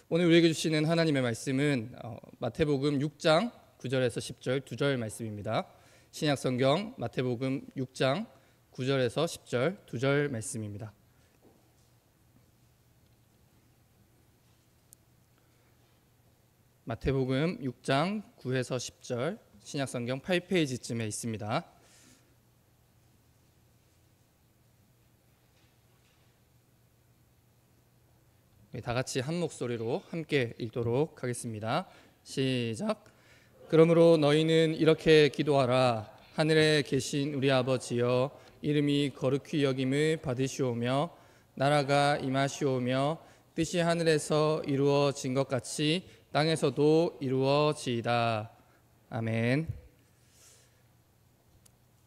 오늘 우리에게 주시는 하나님의 말씀은 마태복음 6장 9절에서 10절 2절 말씀입니다. 신약성경 마태복음 6장 9절에서 10절 2절 말씀입니다. 마태복음 6장 9에서 10절 신약성경 8페이지쯤에 있습니다. 다 같이 한 목소리로 함께 읽도록 하겠습니다. 시작. 그러므로 너희는 이렇게 기도하라. 하늘에 계신 우리 아버지여, 이름이 거룩히 여김을 받으시오며 나라가 임하시오며 뜻이 하늘에서 이루어진 것 같이 땅에서도 이루어지이다. 아멘.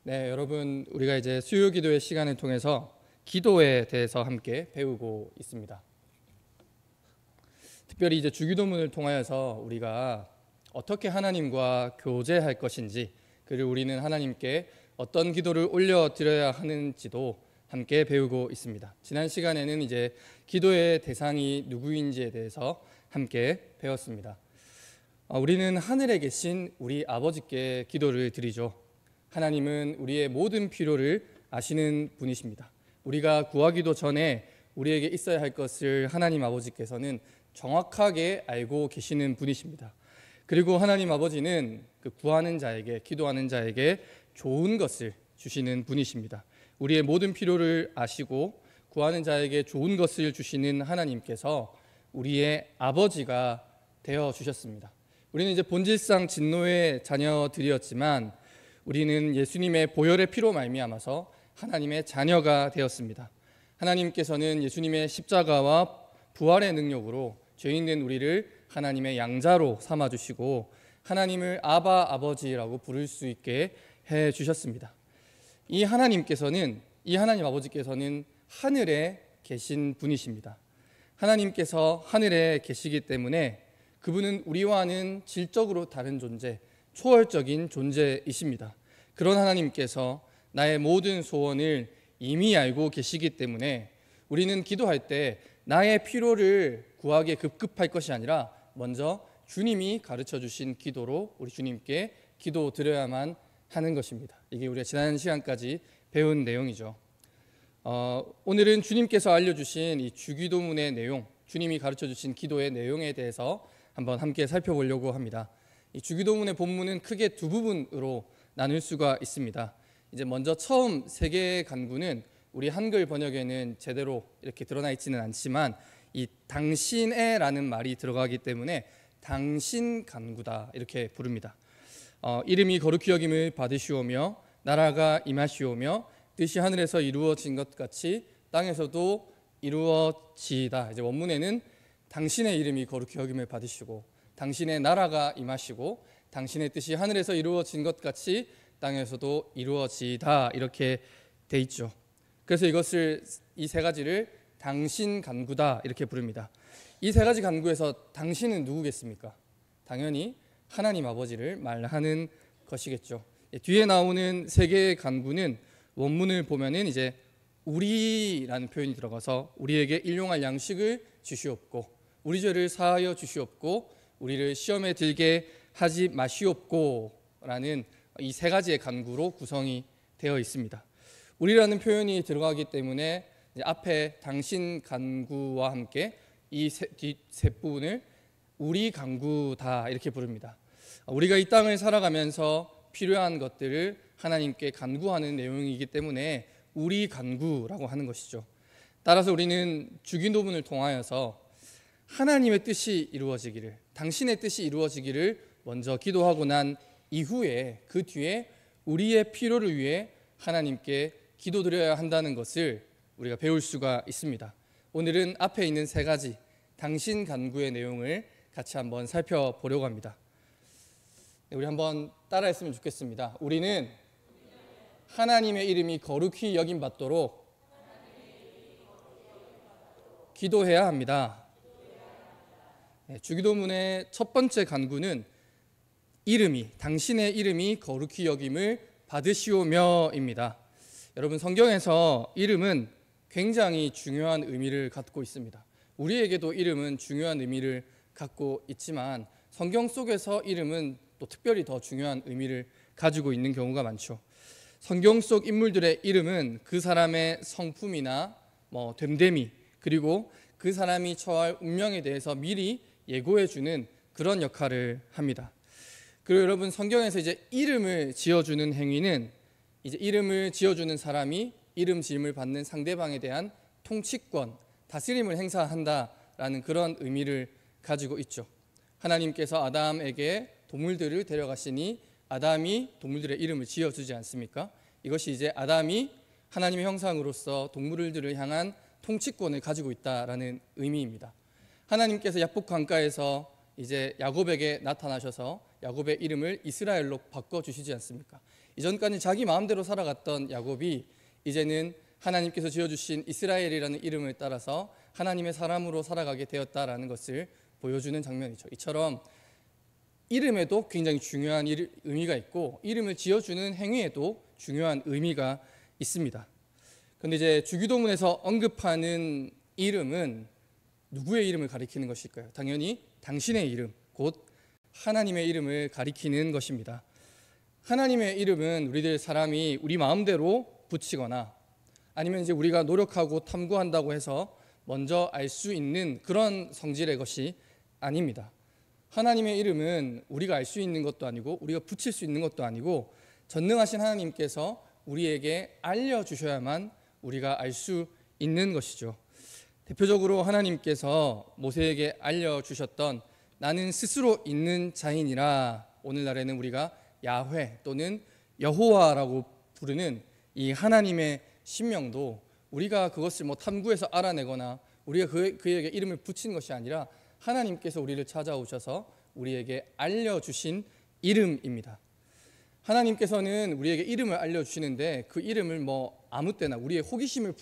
네, 여러분, 우리가 이제 수요 기도의 시간을 통해서 기도에 대해서 함께 배우고 있습니다. 특별히 이제 주기도문을 통하여서 우리가 어떻게 하나님과 교제할 것인지, 그리고 우리는 하나님께 어떤 기도를 올려드려야 하는지도 함께 배우고 있습니다. 지난 시간에는 이제 기도의 대상이 누구인지에 대해서 함께 배웠습니다. 우리는 하늘에 계신 우리 아버지께 기도를 드리죠. 하나님은 우리의 모든 필요를 아시는 분이십니다. 우리가 구하기도 전에 우리에게 있어야 할 것을 하나님 아버지께서는 정확하게 알고 계시는 분이십니다. 그리고 하나님 아버지는 그 구하는 자에게, 기도하는 자에게 좋은 것을 주시는 분이십니다. 우리의 모든 필요를 아시고 구하는 자에게 좋은 것을 주시는 하나님께서 우리의 아버지가 되어 주셨습니다. 우리는 이제 본질상 진노의 자녀들이었지만 우리는 예수님의 보혈의 피로 말미암아서 하나님의 자녀가 되었습니다. 하나님께서는 예수님의 십자가와 부활의 능력으로 죄인된 우리를 하나님의 양자로 삼아주시고 하나님을 아바 아버지라고 부를 수 있게 해주셨습니다. 이 하나님 아버지께서는 하늘에 계신 분이십니다. 하나님께서 하늘에 계시기 때문에 그분은 우리와는 질적으로 다른 존재, 초월적인 존재이십니다. 그런 하나님께서 나의 모든 소원을 이미 알고 계시기 때문에 우리는 기도할 때 나의 필요를 구하기에 급급할 것이 아니라 먼저 주님이 가르쳐 주신 기도로 우리 주님께 기도 드려야만 하는 것입니다. 이게 우리가 지난 시간까지 배운 내용이죠. 오늘은 주님께서 알려주신 이 주기도문의 내용, 주님이 가르쳐 주신 기도의 내용에 대해서 한번 함께 살펴보려고 합니다. 이 주기도문의 본문은 크게 두 부분으로 나눌 수가 있습니다. 이제 먼저 처음 세 개의 간구는 우리 한글 번역에는 제대로 이렇게 드러나 있지는 않지만 이 당신의라는 말이 들어가기 때문에 당신 간구다 이렇게 부릅니다. 이름이 거룩히 여김을 받으시오며 나라가 임하시오며 뜻이 하늘에서 이루어진 것 같이 땅에서도 이루어지이다. 이제 원문에는 당신의 이름이 거룩히 여김을 받으시고 당신의 나라가 임하시고 당신의 뜻이 하늘에서 이루어진 것 같이 땅에서도 이루어지이다 이렇게 돼 있죠. 그래서 이 세 가지를 당신 간구다 이렇게 부릅니다. 이 세 가지 간구에서 당신은 누구겠습니까? 당연히 하나님 아버지를 말하는 것이겠죠. 뒤에 나오는 세 개의 간구는 원문을 보면은 이제 우리라는 표현이 들어가서 우리에게 일용할 양식을 주시옵고 우리 죄를 사하여 주시옵고 우리를 시험에 들게 하지 마시옵고라는 이 세 가지의 간구로 구성이 되어 있습니다. 우리라는 표현이 들어가기 때문에 앞에 당신 간구와 함께 이 세 부분을 우리 간구다 이렇게 부릅니다. 우리가 이 땅을 살아가면서 필요한 것들을 하나님께 간구하는 내용이기 때문에 우리 간구라고 하는 것이죠. 따라서 우리는 주기도문을 통하여서 하나님의 뜻이 이루어지기를, 당신의 뜻이 이루어지기를 먼저 기도하고 난 이후에 그 뒤에 우리의 필요를 위해 하나님께 기도드려야 한다는 것을 우리가 배울 수가 있습니다. 오늘은 앞에 있는 세 가지 당신 간구의 내용을 같이 한번 살펴보려고 합니다. 우리 한번 따라했으면 좋겠습니다. 우리는 하나님의 이름이 거룩히 여김받도록 기도해야 합니다. 주기도문의 첫 번째 간구는 당신의 이름이 거룩히 여김을 받으시오며입니다. 여러분, 성경에서 이름은 굉장히 중요한 의미를 갖고 있습니다. 우리에게도 이름은 중요한 의미를 갖고 있지만 성경 속에서 이름은 또 특별히 더 중요한 의미를 가지고 있는 경우가 많죠. 성경 속 인물들의 이름은 그 사람의 성품이나 됨됨이, 그리고 그 사람이 처할 운명에 대해서 미리 예고해 주는 그런 역할을 합니다. 그리고 여러분, 성경에서 이제 이름을 지어주는 행위는 이제 이름을 지어주는 사람이 이름 지음을 받는 상대방에 대한 통치권, 다스림을 행사한다라는 그런 의미를 가지고 있죠. 하나님께서 아담에게 동물들을 데려가시니 아담이 동물들의 이름을 지어주지 않습니까? 이것이 이제 아담이 하나님의 형상으로서 동물들을 향한 통치권을 가지고 있다라는 의미입니다. 하나님께서 야복 강가에서 이제 야곱에게 나타나셔서 야곱의 이름을 이스라엘로 바꿔주시지 않습니까? 이전까지 자기 마음대로 살아갔던 야곱이 이제는 하나님께서 지어주신 이스라엘이라는 이름을 따라서 하나님의 사람으로 살아가게 되었다라는 것을 보여주는 장면이죠. 이처럼 이름에도 굉장히 중요한 의미가 있고 이름을 지어주는 행위에도 중요한 의미가 있습니다. 그런데 이제 주기도문에서 언급하는 이름은 누구의 이름을 가리키는 것일까요? 당연히 당신의 이름, 곧 하나님의 이름을 가리키는 것입니다. 하나님의 이름은 우리들 사람이 우리 마음대로 붙이거나 아니면 이제 우리가 노력하고 탐구한다고 해서 먼저 알 수 있는 그런 성질의 것이 아닙니다. 하나님의 이름은 우리가 알 수 있는 것도 아니고 우리가 붙일 수 있는 것도 아니고 전능하신 하나님께서 우리에게 알려주셔야만 우리가 알 수 있는 것이죠. 대표적으로 하나님께서 모세에게 알려주셨던 나는 스스로 있는 자이니라, 오늘날에는 우리가 야훼 또는 여호와라고 부르는 이 하나님의 신명도 우리가 그것을 탐구해서 알아내거나 우리가 그에게 이름을 붙인 것이 아니라 하나님께서 우리를 찾아오셔서 우리에게 알려주신 이름입니다. 하나님께서는 우리에게 이름을 알려주시는데 그 이름을 아무 때나 우리의 호기심을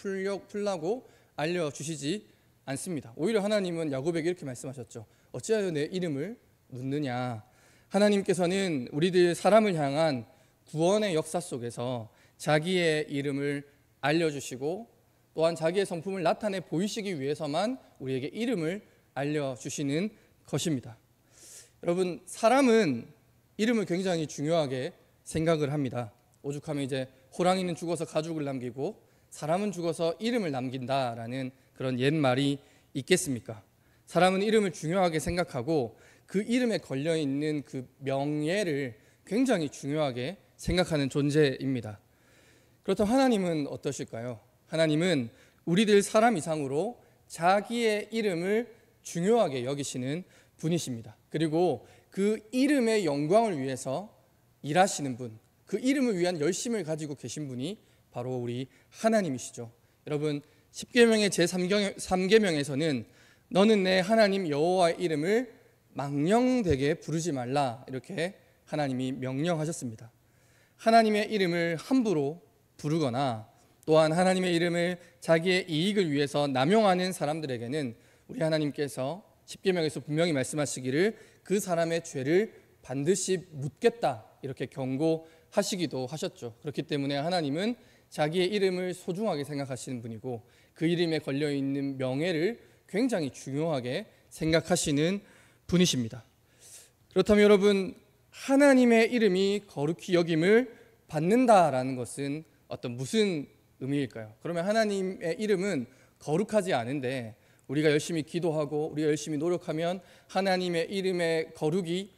풀라고 알려주시지 않습니다. 오히려 하나님은 야곱에게 이렇게 말씀하셨죠. 어찌하여 내 이름을 묻느냐. 하나님께서는 우리들 사람을 향한 구원의 역사 속에서 자기의 이름을 알려주시고 또한 자기의 성품을 나타내 보이시기 위해서만 우리에게 이름을 알려주시는 것입니다. 여러분, 사람은 이름을 굉장히 중요하게 생각을 합니다. 오죽하면 이제 호랑이는 죽어서 가죽을 남기고 사람은 죽어서 이름을 남긴다라는 그런 옛말이 있겠습니까? 사람은 이름을 중요하게 생각하고 그 이름에 걸려있는 그 명예를 굉장히 중요하게 생각하는 존재입니다. 그렇다면 하나님은 어떠실까요? 하나님은 우리들 사람 이상으로 자기의 이름을 중요하게 여기시는 분이십니다. 그리고 그 이름의 영광을 위해서 일하시는 분, 그 이름을 위한 열심을 가지고 계신 분이 바로 우리 하나님이시죠. 여러분, 십계명의 제3계명에서는 너는 내 하나님 여호와의 이름을 망령되게 부르지 말라, 이렇게 하나님이 명령하셨습니다. 하나님의 이름을 함부로 부르거나 또한 하나님의 이름을 자기의 이익을 위해서 남용하는 사람들에게는 우리 하나님께서 십계명에서 분명히 말씀하시기를 그 사람의 죄를 반드시 묻겠다, 이렇게 경고하시기도 하셨죠. 그렇기 때문에 하나님은 자기의 이름을 소중하게 생각하시는 분이고 그 이름에 걸려있는 명예를 굉장히 중요하게 생각하시는 분이십니다. 그렇다면 여러분, 하나님의 이름이 거룩히 여김을 받는다라는 것은 무슨 의미일까요? 그러면 하나님의 이름은 거룩하지 않은데 우리가 열심히 기도하고 우리가 열심히 노력하면 하나님의 이름의 거룩이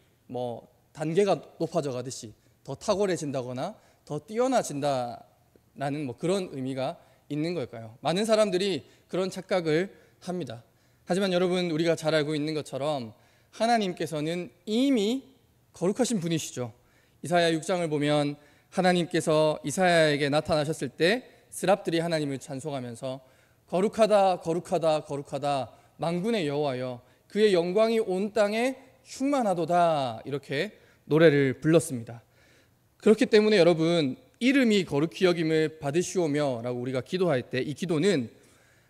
단계가 높아져 가듯이 더 탁월해진다거나 더 뛰어나진다라는 그런 의미가 있는 걸까요? 많은 사람들이 그런 착각을 합니다. 하지만 여러분, 우리가 잘 알고 있는 것처럼 하나님께서는 이미 거룩하신 분이시죠. 이사야 6장을 보면 하나님께서 이사야에게 나타나셨을 때 스랍들이 하나님을 찬송하면서 거룩하다 거룩하다 거룩하다 만군의 여호와여 그의 영광이 온 땅에 충만하도다, 이렇게 노래를 불렀습니다. 그렇기 때문에 여러분, 이름이 거룩히 여김을 받으시오며 라고 우리가 기도할 때 이 기도는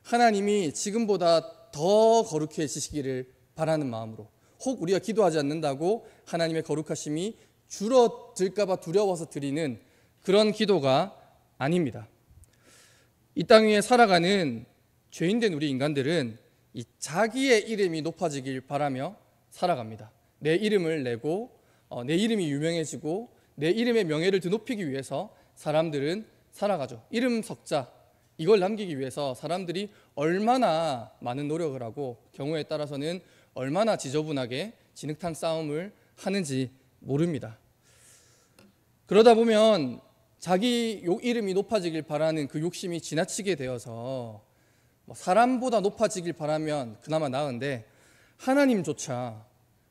하나님이 지금보다 더 거룩해지시기를 바라는 마음으로, 혹 우리가 기도하지 않는다고 하나님의 거룩하심이 줄어들까 봐 두려워서 드리는 그런 기도가 아닙니다. 이 땅 위에 살아가는 죄인된 우리 인간들은 이 자기의 이름이 높아지길 바라며 살아갑니다. 내 이름을 내고 내 이름이 유명해지고 내 이름의 명예를 드높이기 위해서 사람들은 살아가죠. 이름 석자 이걸 남기기 위해서 사람들이 얼마나 많은 노력을 하고 경우에 따라서는 얼마나 지저분하게 진흙탕 싸움을 하는지 모릅니다. 그러다 보면 자기 이름이 높아지길 바라는 그 욕심이 지나치게 되어서 사람보다 높아지길 바라면 그나마 나은데 하나님조차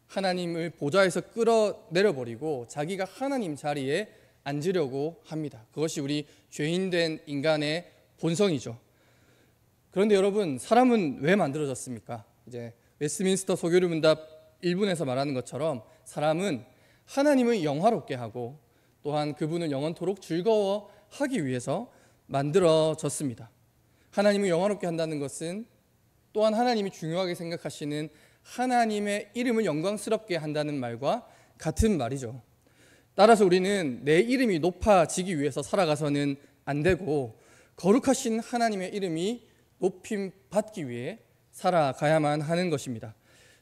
하나님을 보좌에서 끌어내려버리고 자기가 하나님 자리에 앉으려고 합니다. 그것이 우리 죄인된 인간의 본성이죠. 그런데 여러분, 사람은 왜 만들어졌습니까? 이제 웨스트민스터 소교류 문답 1분에서 말하는 것처럼 사람은 하나님을 영화롭게 하고 또한 그분을 영원토록 즐거워하기 위해서 만들어졌습니다. 하나님을 영화롭게 한다는 것은 또한 하나님이 중요하게 생각하시는 하나님의 이름을 영광스럽게 한다는 말과 같은 말이죠. 따라서 우리는 내 이름이 높아지기 위해서 살아가서는 안 되고 거룩하신 하나님의 이름이 높임 받기 위해 살아가야만 하는 것입니다.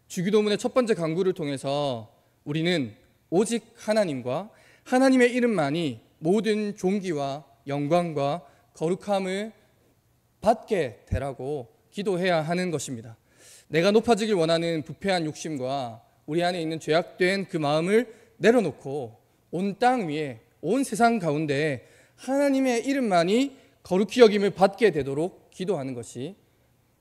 주기도문의 첫 번째 강구를 통해서 우리는 오직 하나님과 하나님의 이름만이 모든 존귀와 영광과 거룩함을 받게 되라고 기도해야 하는 것입니다. 내가 높아지길 원하는 부패한 욕심과 우리 안에 있는 죄악된 그 마음을 내려놓고 온 땅 위에 온 세상 가운데 하나님의 이름만이 거룩히 여김을 받게 되도록 기도하는 것이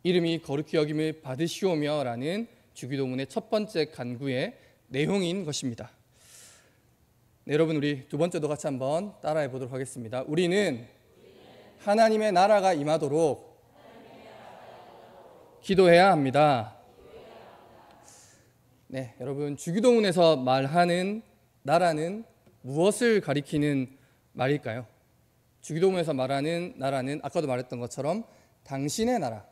이름이 거룩히 여김을 받으시오며 라는 주기도문의 첫 번째 간구의 내용인 것입니다. 네, 여러분, 우리 두 번째도 같이 한번 따라해 보도록 하겠습니다. 우리는 하나님의 나라가 임하도록 기도해야 합니다. 네, 여러분, 주기도문에서 말하는 나라는 무엇을 가리키는 말일까요? 주기도문에서 말하는 나라는 아까도 말했던 것처럼 당신의 나라,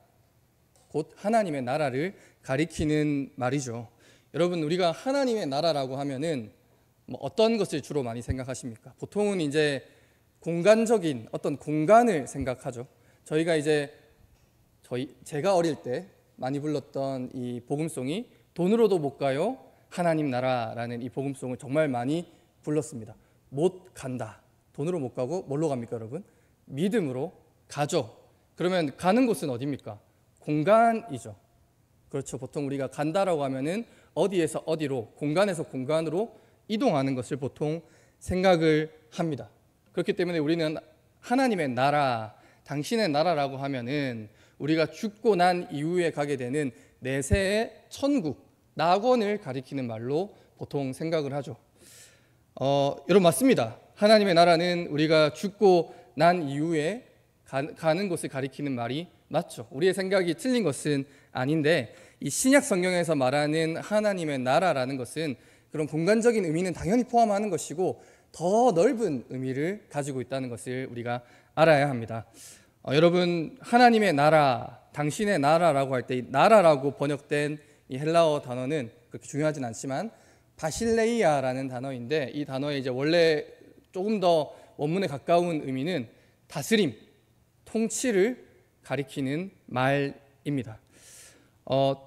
곧 하나님의 나라를 가리키는 말이죠. 여러분, 우리가 하나님의 나라라고 하면은 어떤 것을 주로 많이 생각하십니까? 보통은 이제 공간적인 어떤 공간을 생각하죠. 저희가 이제 제가 어릴 때 많이 불렀던 이 복음송이 돈으로도 못 가요 하나님 나라라는 이 복음송을 정말 많이 불렀습니다. 못 간다. 돈으로 못 가고 뭘로 갑니까, 여러분? 믿음으로 가죠. 그러면 가는 곳은 어디입니까? 공간이죠. 그렇죠. 보통 우리가 간다라고 하면은 어디에서 어디로, 공간에서 공간으로 이동하는 것을 보통 생각을 합니다. 그렇기 때문에 우리는 하나님의 나라, 당신의 나라라고 하면은 우리가 죽고 난 이후에 가게 되는 내세의 천국, 낙원을 가리키는 말로 보통 생각을 하죠. 여러분, 맞습니다. 하나님의 나라는 우리가 죽고 난 이후에 가는 곳을 가리키는 말이 맞죠. 우리의 생각이 틀린 것은 아닌데 이 신약 성경에서 말하는 하나님의 나라라는 것은 그런 공간적인 의미는 당연히 포함하는 것이고 더 넓은 의미를 가지고 있다는 것을 우리가 알아야 합니다. 여러분, 하나님의 나라, 당신의 나라라고 할 때 이 나라라고 번역된 이 헬라어 단어는 그렇게 중요하진 않지만 바실레이아라는 단어인데 이 단어의 이제 원래 조금 더 원문에 가까운 의미는 다스림, 통치를 가리키는 말입니다.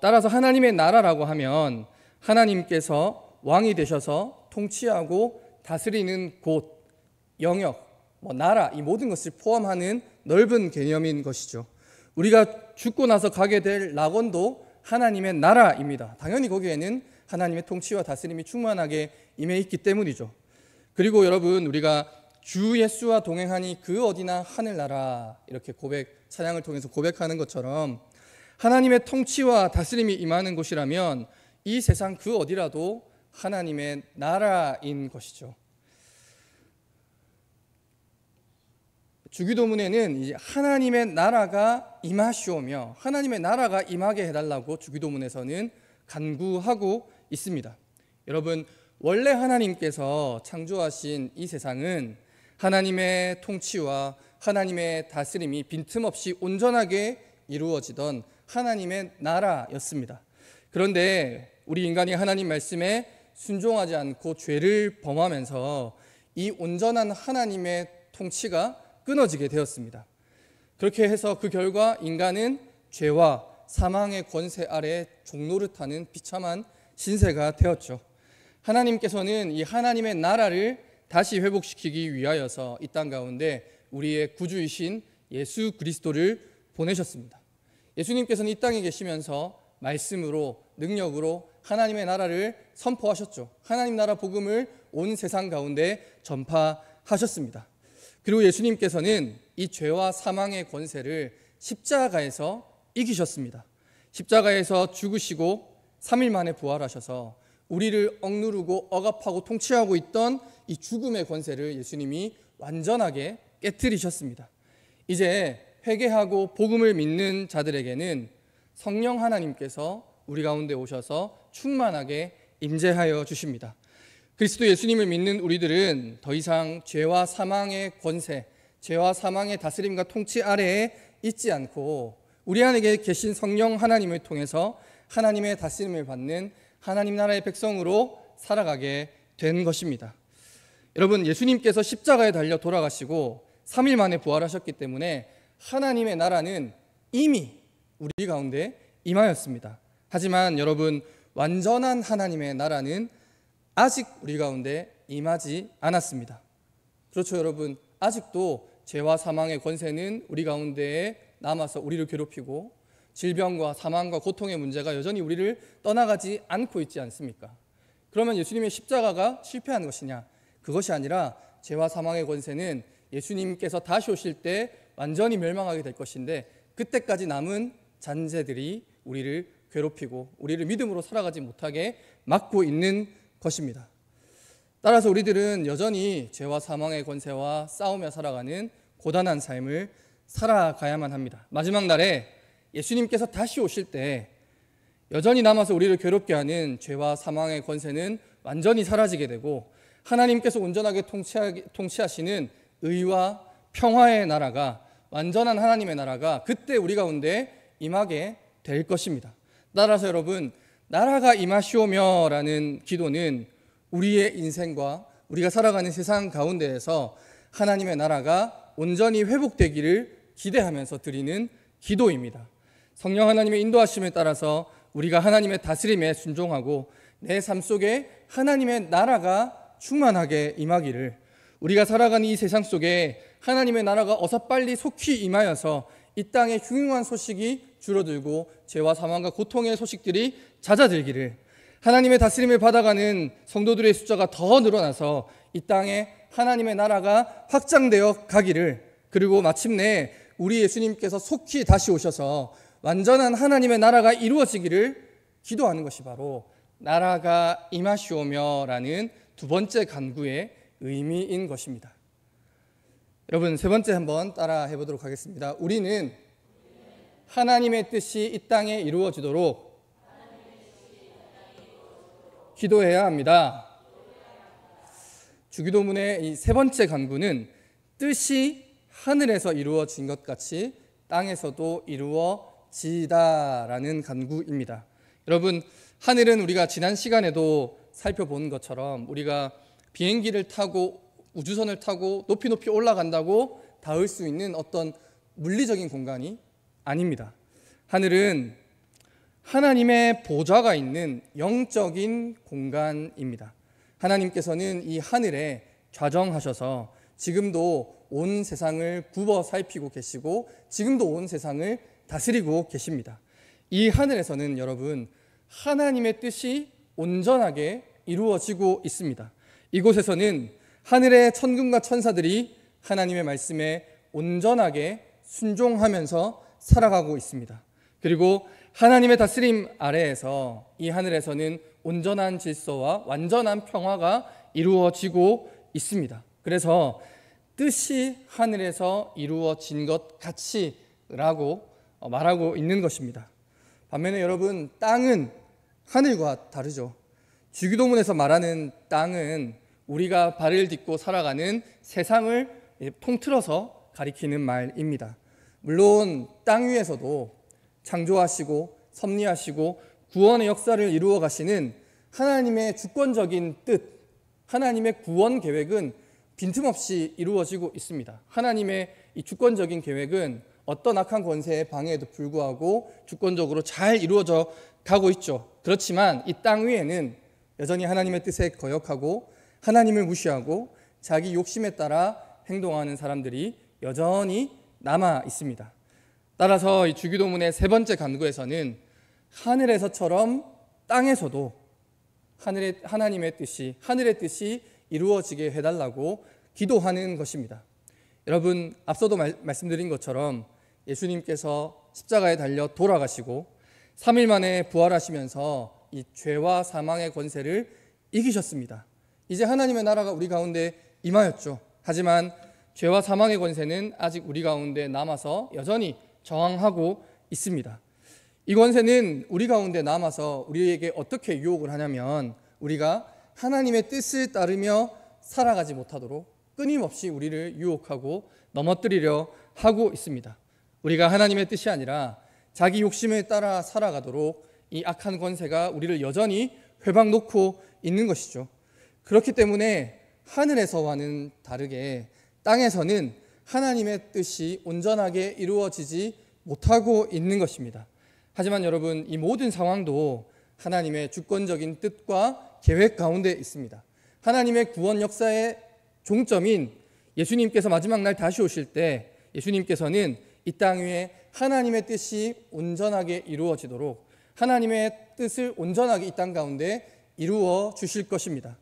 따라서 하나님의 나라라고 하면 하나님께서 왕이 되셔서 통치하고 다스리는 곳, 영역, 나라, 이 모든 것을 포함하는 넓은 개념인 것이죠. 우리가 죽고 나서 가게 될 낙원도 하나님의 나라입니다. 당연히 거기에는 하나님의 통치와 다스림이 충만하게 임해 있기 때문이죠. 그리고 여러분, 우리가 주 예수와 동행하니 그 어디나 하늘나라, 이렇게 찬양을 통해서 고백하는 것처럼 하나님의 통치와 다스림이 임하는 곳이라면 이 세상 그 어디라도 하나님의 나라인 것이죠. 주기도문에는 이제 하나님의 나라가 임하시오며 하나님의 나라가 임하게 해달라고 주기도문에서는 간구하고 있습니다. 여러분, 원래 하나님께서 창조하신 이 세상은 하나님의 통치와 하나님의 다스림이 빈틈없이 온전하게 이루어지던 하나님의 나라였습니다. 그런데 우리 인간이 하나님 말씀에 순종하지 않고 죄를 범하면서 이 온전한 하나님의 통치가 끊어지게 되었습니다. 그렇게 해서 그 결과 인간은 죄와 사망의 권세 아래 종노릇하는 비참한 신세가 되었죠. 하나님께서는 이 하나님의 나라를 다시 회복시키기 위하여서 이 땅 가운데 우리의 구주이신 예수 그리스도를 보내셨습니다. 예수님께서는 이 땅에 계시면서 말씀으로 능력으로 하나님의 나라를 선포하셨죠. 하나님 나라 복음을 온 세상 가운데 전파하셨습니다. 그리고 예수님께서는 이 죄와 사망의 권세를 십자가에서 이기셨습니다. 십자가에서 죽으시고 3일 만에 부활하셔서 우리를 억누르고 억압하고 통치하고 있던 이 죽음의 권세를 예수님이 완전하게 깨뜨리셨습니다. 이제 회개하고 복음을 믿는 자들에게는 성령 하나님께서 우리 가운데 오셔서 충만하게 임재하여 주십니다. 그리스도 예수님을 믿는 우리들은 더 이상 죄와 사망의 권세, 죄와 사망의 다스림과 통치 아래에 있지 않고 우리 안에 계신 성령 하나님을 통해서 하나님의 다스림을 받는 하나님 나라의 백성으로 살아가게 된 것입니다. 여러분, 예수님께서 십자가에 달려 돌아가시고 3일 만에 부활하셨기 때문에 하나님의 나라는 이미 우리 가운데 임하였습니다. 하지만 여러분, 완전한 하나님의 나라는 아직 우리 가운데 임하지 않았습니다. 그렇죠, 여러분. 아직도 죄와 사망의 권세는 우리 가운데에 남아서 우리를 괴롭히고 질병과 사망과 고통의 문제가 여전히 우리를 떠나가지 않고 있지 않습니까? 그러면 예수님의 십자가가 실패한 것이냐? 그것이 아니라 죄와 사망의 권세는 예수님께서 다시 오실 때 완전히 멸망하게 될 것인데 그때까지 남은 잔재들이 우리를 괴롭히고 우리를 믿음으로 살아가지 못하게 막고 있는 것입니다. 따라서 우리들은 여전히 죄와 사망의 권세와 싸우며 살아가는 고단한 삶을 살아가야만 합니다. 마지막 날에 예수님께서 다시 오실 때 여전히 남아서 우리를 괴롭게 하는 죄와 사망의 권세는 완전히 사라지게 되고 하나님께서 온전하게 통치하시는 의와 평화의 나라가, 완전한 하나님의 나라가 그때 우리 가운데 임하게 될 것입니다. 따라서 여러분, 나라가 임하시오며라는 기도는 우리의 인생과 우리가 살아가는 세상 가운데에서 하나님의 나라가 온전히 회복되기를 기대하면서 드리는 기도입니다. 성령 하나님의 인도하심에 따라서 우리가 하나님의 다스림에 순종하고 내 삶 속에 하나님의 나라가 충만하게 임하기를, 우리가 살아가는 이 세상 속에 하나님의 나라가 어서빨리 속히 임하여서 이 땅에 흉흉한 소식이 줄어들고 죄와 사망과 고통의 소식들이 잦아들기를, 하나님의 다스림을 받아가는 성도들의 숫자가 더 늘어나서 이 땅에 하나님의 나라가 확장되어 가기를, 그리고 마침내 우리 예수님께서 속히 다시 오셔서 완전한 하나님의 나라가 이루어지기를 기도하는 것이 바로 나라가 임하시오며라는 두 번째 간구의 의미인 것입니다. 여러분, 세 번째 한번 따라 해보도록 하겠습니다. 우리는 하나님의 뜻이 이 땅에 이루어지도록 기도해야 합니다. 주기도문의 이 세 번째 간구는 뜻이 하늘에서 이루어진 것 같이 땅에서도 이루어지다라는 간구입니다. 여러분, 하늘은 우리가 지난 시간에도 살펴본 것처럼 우리가 비행기를 타고 우주선을 타고 높이 높이 올라간다고 닿을 수 있는 어떤 물리적인 공간이 아닙니다. 하늘은 하나님의 보좌가 있는 영적인 공간입니다. 하나님께서는 이 하늘에 좌정하셔서 지금도 온 세상을 굽어 살피고 계시고 지금도 온 세상을 다스리고 계십니다. 이 하늘에서는 여러분, 하나님의 뜻이 온전하게 이루어지고 있습니다. 이곳에서는 하늘의 천군과 천사들이 하나님의 말씀에 온전하게 순종하면서 살아가고 있습니다. 그리고 하나님의 다스림 아래에서 이 하늘에서는 온전한 질서와 완전한 평화가 이루어지고 있습니다. 그래서 뜻이 하늘에서 이루어진 것 같이라고 말하고 있는 것입니다. 반면에 여러분, 땅은 하늘과 다르죠. 주기도문에서 말하는 땅은 우리가 발을 딛고 살아가는 세상을 통틀어서 가리키는 말입니다. 물론 땅 위에서도 창조하시고 섭리하시고 구원의 역사를 이루어 가시는 하나님의 주권적인 뜻, 하나님의 구원 계획은 빈틈없이 이루어지고 있습니다. 하나님의 이 주권적인 계획은 어떤 악한 권세의 방해에도 불구하고 주권적으로 잘 이루어져 가고 있죠. 그렇지만 이 땅 위에는 여전히 하나님의 뜻에 거역하고 하나님을 무시하고 자기 욕심에 따라 행동하는 사람들이 여전히 남아 있습니다. 따라서 이 주기도문의 세 번째 간구에서는 하늘에서처럼 땅에서도 하나님의 뜻이, 하늘의 뜻이 이루어지게 해달라고 기도하는 것입니다. 여러분, 앞서도 말씀드린 것처럼 예수님께서 십자가에 달려 돌아가시고 3일 만에 부활하시면서 이 죄와 사망의 권세를 이기셨습니다. 이제 하나님의 나라가 우리 가운데 임하였죠. 하지만 죄와 사망의 권세는 아직 우리 가운데 남아서 여전히 저항하고 있습니다. 이 권세는 우리 가운데 남아서 우리에게 어떻게 유혹을 하냐면 우리가 하나님의 뜻을 따르며 살아가지 못하도록 끊임없이 우리를 유혹하고 넘어뜨리려 하고 있습니다. 우리가 하나님의 뜻이 아니라 자기 욕심에 따라 살아가도록 이 악한 권세가 우리를 여전히 회방 놓고 있는 것이죠. 그렇기 때문에 하늘에서와는 다르게 땅에서는 하나님의 뜻이 온전하게 이루어지지 못하고 있는 것입니다. 하지만 여러분, 이 모든 상황도 하나님의 주권적인 뜻과 계획 가운데 있습니다. 하나님의 구원 역사의 종점인 예수님께서 마지막 날 다시 오실 때 예수님께서는 이 땅 위에 하나님의 뜻이 온전하게 이루어지도록 하나님의 뜻을 온전하게 이 땅 가운데 이루어 주실 것입니다.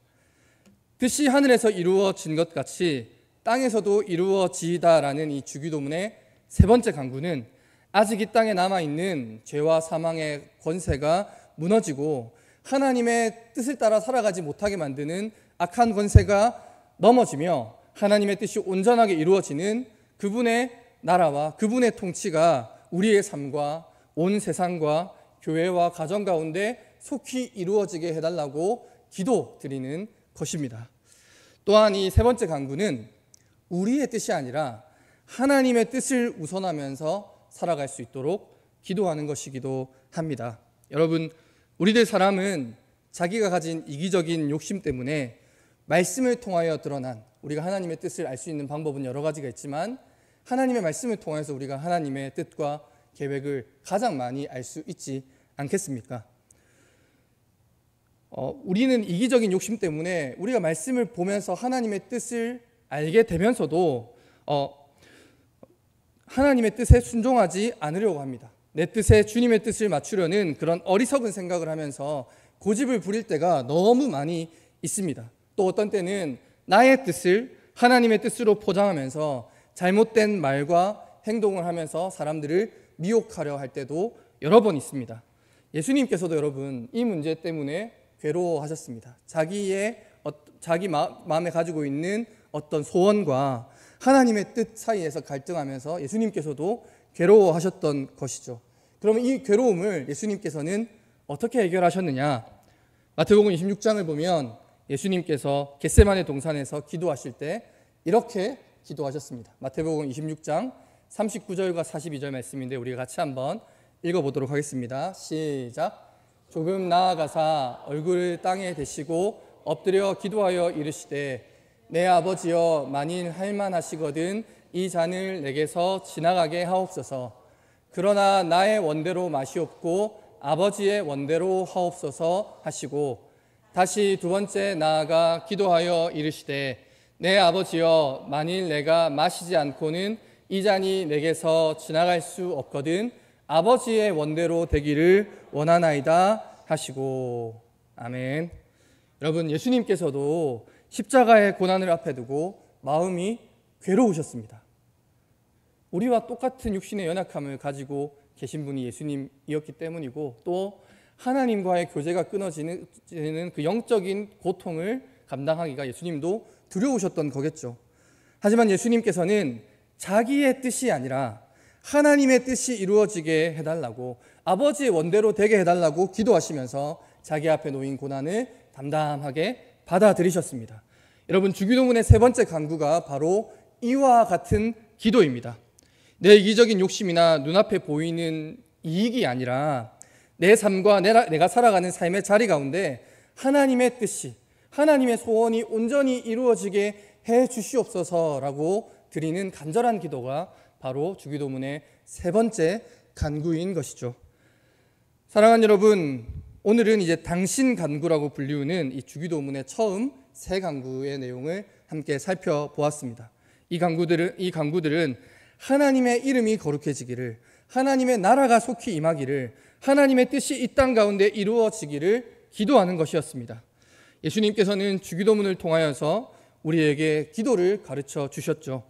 뜻이 하늘에서 이루어진 것 같이 땅에서도 이루어지다라는 이 주기도문의 세 번째 간구는 아직 이 땅에 남아있는 죄와 사망의 권세가 무너지고 하나님의 뜻을 따라 살아가지 못하게 만드는 악한 권세가 넘어지며 하나님의 뜻이 온전하게 이루어지는 그분의 나라와 그분의 통치가 우리의 삶과 온 세상과 교회와 가정 가운데 속히 이루어지게 해달라고 기도드리는 것입니다. 또한 이 세 번째 간구는 우리의 뜻이 아니라 하나님의 뜻을 우선하면서 살아갈 수 있도록 기도하는 것이기도 합니다. 여러분, 우리들 사람은 자기가 가진 이기적인 욕심 때문에 말씀을 통하여 드러난 우리가 하나님의 뜻을 알 수 있는 방법은 여러 가지가 있지만 하나님의 말씀을 통해서 우리가 하나님의 뜻과 계획을 가장 많이 알 수 있지 않겠습니까? 우리는 이기적인 욕심 때문에 우리가 말씀을 보면서 하나님의 뜻을 알게 되면서도 하나님의 뜻에 순종하지 않으려고 합니다. 내 뜻에 주님의 뜻을 맞추려는 그런 어리석은 생각을 하면서 고집을 부릴 때가 너무 많이 있습니다. 또 어떤 때는 나의 뜻을 하나님의 뜻으로 포장하면서 잘못된 말과 행동을 하면서 사람들을 미혹하려 할 때도 여러 번 있습니다. 예수님께서도 여러분 이 문제 때문에 괴로워하셨습니다. 자기 마음에 가지고 있는 어떤 소원과 하나님의 뜻 사이에서 갈등하면서 예수님께서도 괴로워하셨던 것이죠. 그러면 이 괴로움을 예수님께서는 어떻게 해결하셨느냐? 마태복음 26장을 보면 예수님께서 겟세마네 동산에서 기도하실 때 이렇게 기도하셨습니다. 마태복음 26장 39절과 42절 말씀인데 우리가 같이 한번 읽어보도록 하겠습니다. 시작. 조금 나아가사 얼굴을 땅에 대시고 엎드려 기도하여 이르시되 내 아버지여 만일 할만하시거든 이 잔을 내게서 지나가게 하옵소서. 그러나 나의 원대로 마시옵고 아버지의 원대로 하옵소서 하시고 다시 두 번째 나아가 기도하여 이르시되 내 아버지여 만일 내가 마시지 않고는 이 잔이 내게서 지나갈 수 없거든 아버지의 원대로 되기를 원하나이다 하시고. 아멘. 여러분, 예수님께서도 십자가의 고난을 앞에 두고 마음이 괴로우셨습니다. 우리와 똑같은 육신의 연약함을 가지고 계신 분이 예수님이었기 때문이고 또 하나님과의 교제가 끊어지는 그 영적인 고통을 감당하기가 예수님도 두려우셨던 거겠죠. 하지만 예수님께서는 자기의 뜻이 아니라 하나님의 뜻이 이루어지게 해달라고 아버지의 원대로 되게 해달라고 기도하시면서 자기 앞에 놓인 고난을 담담하게 받아들이셨습니다. 여러분, 주기도문의 세 번째 간구가 바로 이와 같은 기도입니다. 내 이기적인 욕심이나 눈앞에 보이는 이익이 아니라 내 삶과 내가 살아가는 삶의 자리 가운데 하나님의 뜻이, 하나님의 소원이 온전히 이루어지게 해 주시옵소서라고 드리는 간절한 기도가 바로 주기도문의 세 번째 간구인 것이죠. 사랑하는 여러분, 오늘은 이제 당신 간구라고 불리우는 이 주기도문의 처음 세 간구의 내용을 함께 살펴보았습니다. 이 간구들은 하나님의 이름이 거룩해지기를, 하나님의 나라가 속히 임하기를, 하나님의 뜻이 이 땅 가운데 이루어지기를 기도하는 것이었습니다. 예수님께서는 주기도문을 통하여서 우리에게 기도를 가르쳐 주셨죠.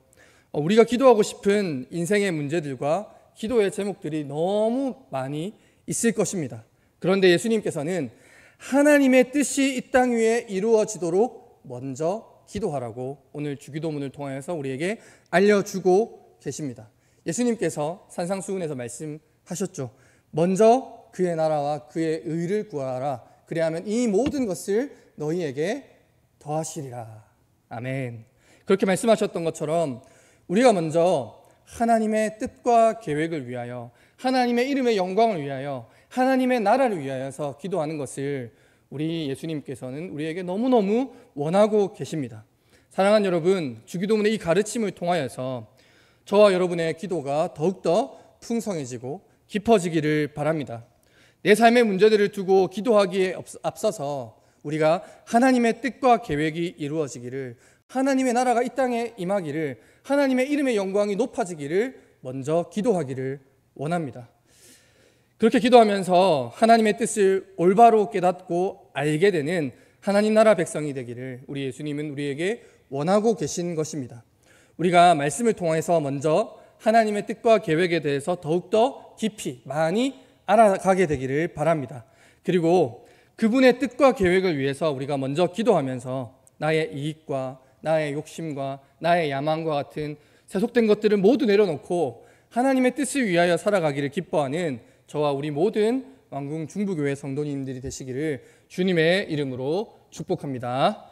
우리가 기도하고 싶은 인생의 문제들과 기도의 제목들이 너무 많이 있을 것입니다. 그런데 예수님께서는 하나님의 뜻이 이 땅 위에 이루어지도록 먼저 기도하라고 오늘 주기도문을 통하여서 우리에게 알려주고 계십니다. 예수님께서 산상수훈에서 말씀하셨죠. 먼저 그의 나라와 그의 의를 구하라. 그리하면 이 모든 것을 너희에게 더하시리라. 아멘. 그렇게 말씀하셨던 것처럼 우리가 먼저 하나님의 뜻과 계획을 위하여, 하나님의 이름의 영광을 위하여, 하나님의 나라를 위하여서 기도하는 것을 우리 예수님께서는 우리에게 너무너무 원하고 계십니다. 사랑하는 여러분, 주기도문의 이 가르침을 통하여서 저와 여러분의 기도가 더욱더 풍성해지고 깊어지기를 바랍니다. 내 삶의 문제들을 두고 기도하기에 앞서서 우리가 하나님의 뜻과 계획이 이루어지기를, 하나님의 나라가 이 땅에 임하기를, 하나님의 이름의 영광이 높아지기를 먼저 기도하기를 원합니다. 그렇게 기도하면서 하나님의 뜻을 올바로 깨닫고 알게 되는 하나님 나라 백성이 되기를 우리 예수님은 우리에게 원하고 계신 것입니다. 우리가 말씀을 통해서 먼저 하나님의 뜻과 계획에 대해서 더욱더 깊이 많이 알아가게 되기를 바랍니다. 그리고 그분의 뜻과 계획을 위해서 우리가 먼저 기도하면서 나의 이익과 나의 욕심과 나의 야망과 같은 세속된 것들을 모두 내려놓고 하나님의 뜻을 위하여 살아가기를 기뻐하는 저와 우리 모든 왕궁 중부교회 성도님들이 되시기를 주님의 이름으로 축복합니다.